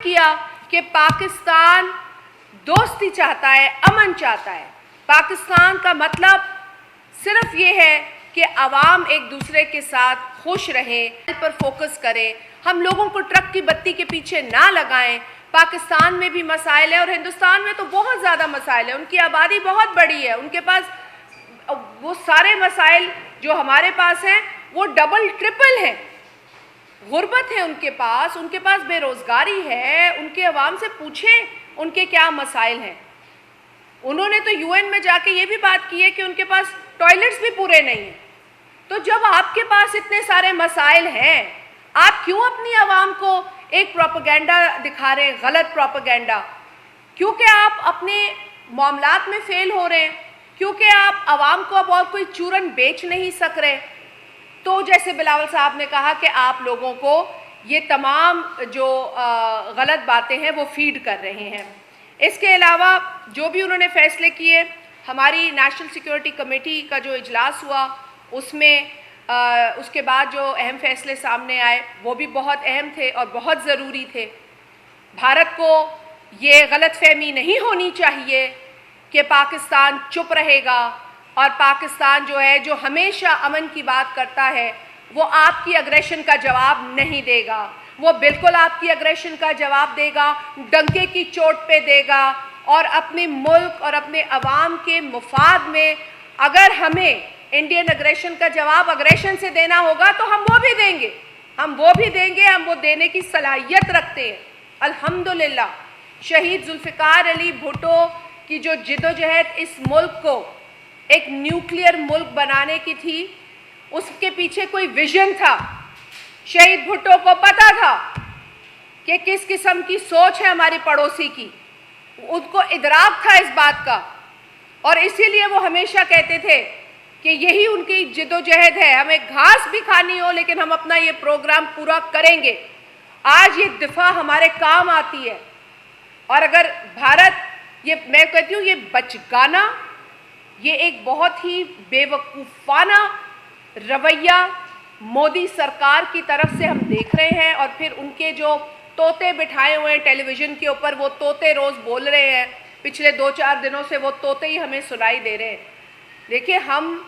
किया कि पाकिस्तान दोस्ती चाहता है, अमन चाहता है। पाकिस्तान का मतलब सिर्फ ये है कि अवाम एक दूसरे के साथ खुश रहें, पर फोकस करें, हम लोगों को ट्रक की बत्ती के पीछे ना लगाएं। पाकिस्तान में भी मसाइल है और हिंदुस्तान में तो बहुत ज़्यादा मसाइल है, उनकी आबादी बहुत बड़ी है, उनके पास वो सारे मसाइल जो हमारे पास हैं वो डबल ट्रिपल हैं। गुर्बत है उनके पास बेरोज़गारी है, उनके अवाम से पूछें उनके क्या मसाइल हैं। उन्होंने तो यूएन में जाके ये भी बात की है कि उनके पास टॉयलेट्स भी पूरे नहीं हैं। तो जब आपके पास इतने सारे मसाइल हैं, आप क्यों अपनी आवाम को एक प्रोपेगेंडा दिखा रहे हैं, गलत प्रोपेगेंडा? क्योंकि आप अपने मामलात में फेल हो रहे हैं, क्योंकि आप आवाम को अब और कोई चूरन बेच नहीं सक रहे। तो जैसे बिलावल साहब ने कहा कि आप लोगों को ये तमाम जो गलत बातें हैं वो फीड कर रहे हैं। इसके अलावा जो भी उन्होंने फैसले किए, हमारी नेशनल सिक्योरिटी कमेटी का जो इजलास हुआ उसमें उसके बाद जो अहम फैसले सामने आए वो भी बहुत अहम थे और बहुत ज़रूरी थे। भारत को ये गलतफहमी नहीं होनी चाहिए कि पाकिस्तान चुप रहेगा और पाकिस्तान जो है, जो हमेशा अमन की बात करता है, वो आपकी अग्रेशन का जवाब नहीं देगा। वो बिल्कुल आपकी अग्रेशन का जवाब देगा, डंके की चोट पे देगा और अपने मुल्क और अपने अवाम के मुफाद में अगर हमें इंडियन अग्रेशन का जवाब अग्रेशन से देना होगा तो हम वो भी देंगे, हम वो देने की सलाहियत रखते हैं। अल्हम्दुलिल्लाह शहीद जुल्फ़िकार अली भुट्टो की जो जिद्दोजहद इस मुल्क को एक न्यूक्लियर मुल्क बनाने की थी, उसके पीछे कोई विजन था। शहीद भुट्टो को पता था कि किस किस्म की सोच है हमारी पड़ोसी की, उनको इदराक था इस बात का और इसीलिए वो हमेशा कहते थे कि यही उनकी जिद्दोजहद है, हमें घास भी खानी हो लेकिन हम अपना ये प्रोग्राम पूरा करेंगे। आज ये दिफा हमारे काम आती है और अगर भारत, ये मैं कहती हूँ, ये बचगाना, ये एक बहुत ही बेवकूफ़ाना रवैया मोदी सरकार की तरफ से हम देख रहे हैं। और फिर उनके जो तोते बिठाए हुए हैं टेलीविज़न के ऊपर, वो तोते रोज़ बोल रहे हैं, पिछले 2-4 दिनों से वो तोते ही हमें सुनाई दे रहे हैं। देखिए, हम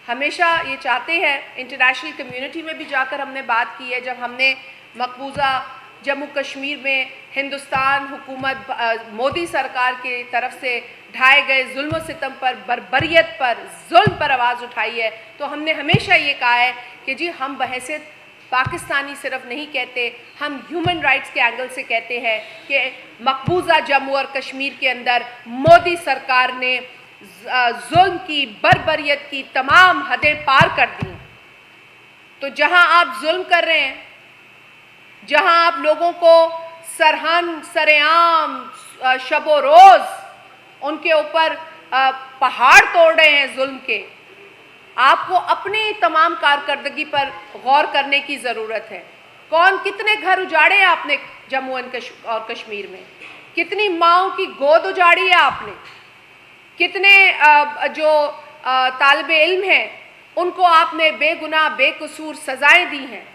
हमेशा ये चाहते हैं, इंटरनेशनल कम्युनिटी में भी जाकर हमने बात की है, जब हमने मकबूजा जम्मू कश्मीर में हिंदुस्तान हुकूमत मोदी सरकार की तरफ से ढाए गए जुल्म सितम पर, बर्बरियत पर, जुल्म पर आवाज़ उठाई है, तो हमने हमेशा ये कहा है कि जी हम बहैसियत पाकिस्तानी सिर्फ नहीं कहते, हम ह्यूमन राइट्स के एंगल से कहते हैं कि मकबूजा जम्मू और कश्मीर के अंदर मोदी सरकार ने जुल्म की, बर्बरियत की तमाम हदें पार कर दी। तो जहां आप जुल्म कर रहे हैं, जहां आप लोगों को सरेआम शबो रोज़ उनके ऊपर पहाड़ तोड़ रहे हैं जुल्म के, आपको अपनी तमाम कारकर्दगी पर गौर करने की ज़रूरत है। कितने घर उजाड़े हैं आपने जम्मू और कश्मीर में? कितनी माँओं की गोद उजाड़ी है आपने? कितने जो तालिबे इल्म हैं उनको आपने बेगुनाह बेकसूर सज़ाएं दी हैं?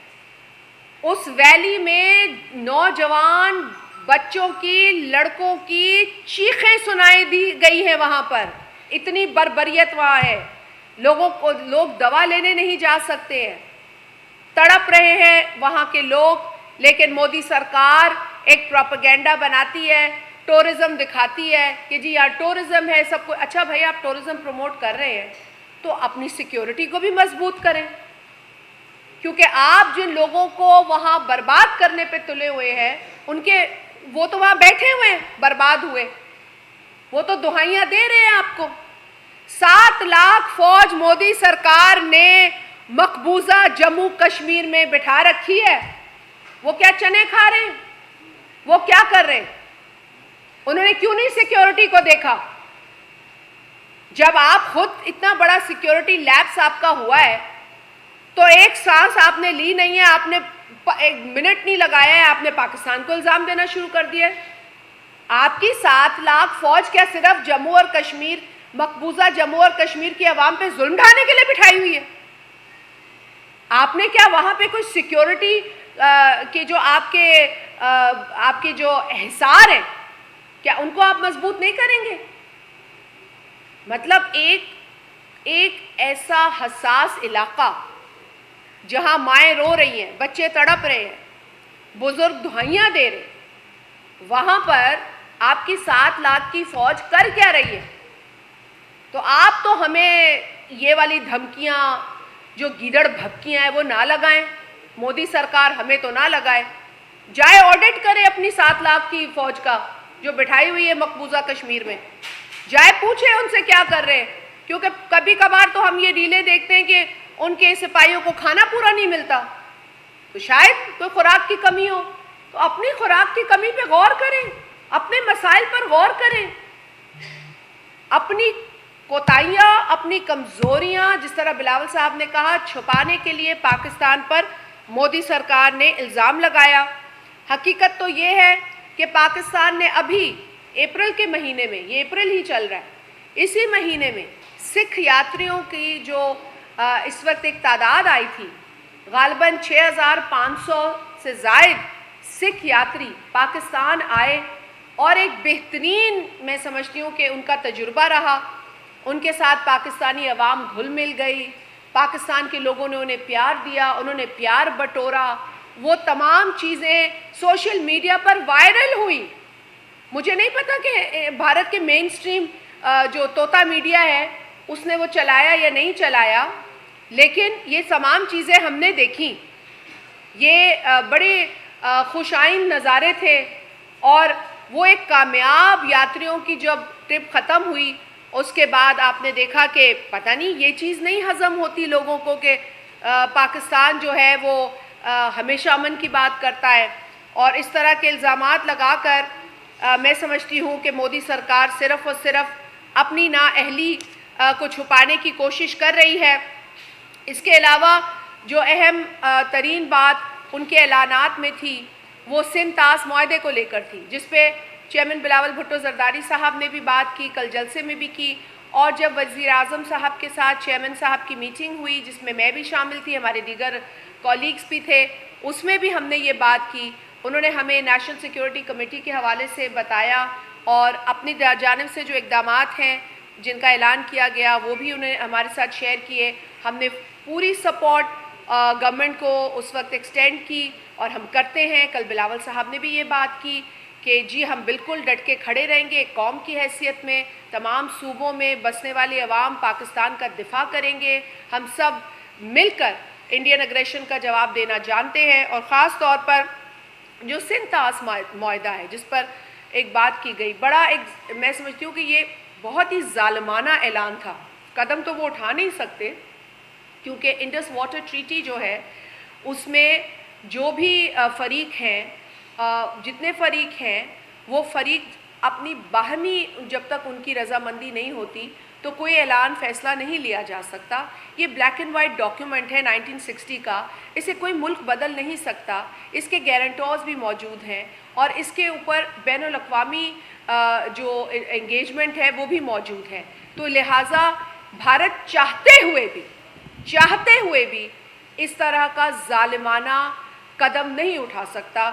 उस वैली में नौजवान बच्चों की, लड़कों की चीखें सुनाई दी गई हैं। वहाँ पर इतनी बर्बरियत वहाँ है, लोग दवा लेने नहीं जा सकते हैं, तड़प रहे हैं वहाँ के लोग। लेकिन मोदी सरकार एक प्रोपेगेंडा बनाती है, टूरिज़्म दिखाती है कि जी यार टूरिज़्म है सब कुछ। अच्छा भाई, आप टूरिज़्म प्रमोट कर रहे हैं तो अपनी सिक्योरिटी को भी मजबूत करें, क्योंकि आप जिन लोगों को वहाँ बर्बाद करने पे तुले हुए हैं, वो तो वहाँ बैठे हुए हैं बर्बाद हुए, वो तो दुहाइयाँ दे रहे हैं आपको। 7 लाख फौज मोदी सरकार ने मकबूजा जम्मू कश्मीर में बिठा रखी है। वो क्या चने खा रहे हैं? वो क्या कर रहे हैं? उन्होंने क्यों नहीं सिक्योरिटी को देखा? जब आप खुद इतना बड़ा सिक्योरिटी लैप्स आपका हुआ है तो एक सांस आपने ली नहीं है, आपने एक मिनट नहीं लगाया है, आपने पाकिस्तान को इल्ज़ाम देना शुरू कर दिया है। आपकी 7 लाख फौज क्या सिर्फ जम्मू और कश्मीर, मकबूजा जम्मू और कश्मीर की आवाम पे जुल्म ढाने के लिए बिठाई हुई है? आपने क्या वहाँ पे कोई सिक्योरिटी کہ جو آپ کے جو احسار ہیں، کیا ان کو آپ مضبوط نہیں کریں گے؟ مطلب ایک ایسا حساس علاقہ جہاں مائیں رو رہی ہیں، بچے تڑپ رہے ہیں، بزرگ دہائیاں دے رہے ہیں، وہاں پر آپ کی 7 لاکھ کی فوج کر کیا رہی ہے؟ تو آپ تو ہمیں یہ والی دھمکیاں جو گیدڑ بھبکیاں ہیں وہ نہ لگائیں، مودی سرکار ہمیں تو نہ لگائے، جائے آڈٹ کرے اپنی 7 لاکھ کی فوج کا جو بٹھائی ہوئی ہے مقبوضہ کشمیر میں، جائے پوچھے ان سے کیا کر رہے ہیں، کیونکہ کبھی کبھار تو ہم یہ ریلیں دیکھتے ہیں کہ ان کے سپاہیوں کو کھانا پورا نہیں ملتا، تو شاید کوئی خوراک کی کمی ہو، تو اپنی خوراک کی کمی پہ غور کریں، اپنے مسائل پر غور کریں، اپنی کوتاہیاں، اپنی کمزوریاں، جس طرح بلاول صاحب نے کہا، چھپانے کے لیے پاکستان پر مودی سرکار نے الزام لگایا۔ حقیقت تو یہ ہے کہ پاکستان نے ابھی اپریل کے مہینے میں، یہ اپریل ہی چل رہا ہے، اسی مہینے میں سکھ یاتریوں کی جو اس وقت ایک تعداد آئی تھی، غالباً 6500 سے زائد سکھ یاتری پاکستان آئے، اور ایک بہترین، میں سمجھتی ہوں کہ ان کا تجربہ رہا، ان کے ساتھ پاکستانی عوام گھل مل گئی، پاکستان کے لوگوں نے انہیں پیار دیا، انہوں نے پیار بٹورا، وہ تمام چیزیں سوشل میڈیا پر وائرل ہوئی۔ مجھے نہیں پتا کہ بھارت کے مین سٹریم جو طوطا میڈیا ہے اس نے وہ چلایا یا نہیں چلایا، لیکن یہ تمام چیزیں ہم نے دیکھیں، یہ بڑے خوش آئند نظارے تھے، اور وہ ایک کامیاب یاتریوں کی جب ٹرپ ختم ہوئی اس کے بعد آپ نے دیکھا کہ پتہ نہیں یہ چیز نہیں ہضم ہوتی لوگوں کو کہ پاکستان جو ہے وہ ہمیشہ امن کی بات کرتا ہے، اور اس طرح کے الزامات لگا کر میں سمجھتی ہوں کہ مودی سرکار صرف اور صرف اپنی نااہلی کو چھپانے کی کوشش کر رہی ہے۔ اس کے علاوہ جو اہم ترین بات ان کے اعلانات میں تھی وہ سندھ طاس معاہدے کو لے کر تھی، جس پہ چیئرمین بلاول بھٹو زرداری صاحب نے بھی بات کی، کل جلسے میں بھی کی، اور جب وزیر اعظم صاحب کے ساتھ چیئرمین صاحب کی میٹنگ ہوئی جس میں میں بھی شامل تھی، ہمارے دیگر کولیگز بھی تھے، اس میں بھی ہم نے یہ بات کی، انہوں نے ہمیں نیشنل سیکیورٹی کمیٹی کے حوالے سے بتایا، اور اپنی جانب سے جو اقدامات ہیں جن کا اعلان کیا گیا وہ بھی انہیں ہمارے ساتھ شیئر کیے۔ ہم نے پوری سپورٹ گورنمنٹ کو اس وقت ایکسٹینڈ کی، اور ہم کرتے ہیں۔ کل بلاول صاحب نے بھی یہ بات کی کہ جی ہم بالکل ڈٹ کے کھڑے رہیں گے، ایک قوم کی حیثیت میں تمام صوبوں میں بسنے والی عوام پاکستان کا دفاع کریں گے، ہم سب مل کر انڈین اگریشن کا جواب دینا جانتے ہیں۔ اور خاص طور پر جو سندھ طاس معاہدہ ہے جس پر ایک بات کی گئی، بڑا ایک میں سمجھتی ہوں کہ یہ بہت ہی ظالمانہ اعلان تھا، قدم تو وہ اٹھا نہیں سکتے، کیونکہ انڈس واٹر ٹریٹی جو ہے اس میں جو بھی فریق ہیں، جتنے فریق ہیں وہ فریق اپنی باہمی جب تک ان کی رضامندی نہیں ہوتی تو کوئی اعلان فیصلہ نہیں لیا جا سکتا۔ یہ بلیک اینڈ وائٹ ڈاکیومنٹ ہے 1960 کا، اسے کوئی ملک بدل نہیں سکتا، اس کے گارنٹرز بھی موجود ہیں، اور اس کے اوپر بین الاقوامی جو انگیجمنٹ ہے وہ بھی موجود ہے۔ تو لہٰذا بھارت چاہتے ہوئے بھی اس طرح کا ظالمانہ قدم نہیں اٹھا سکتا۔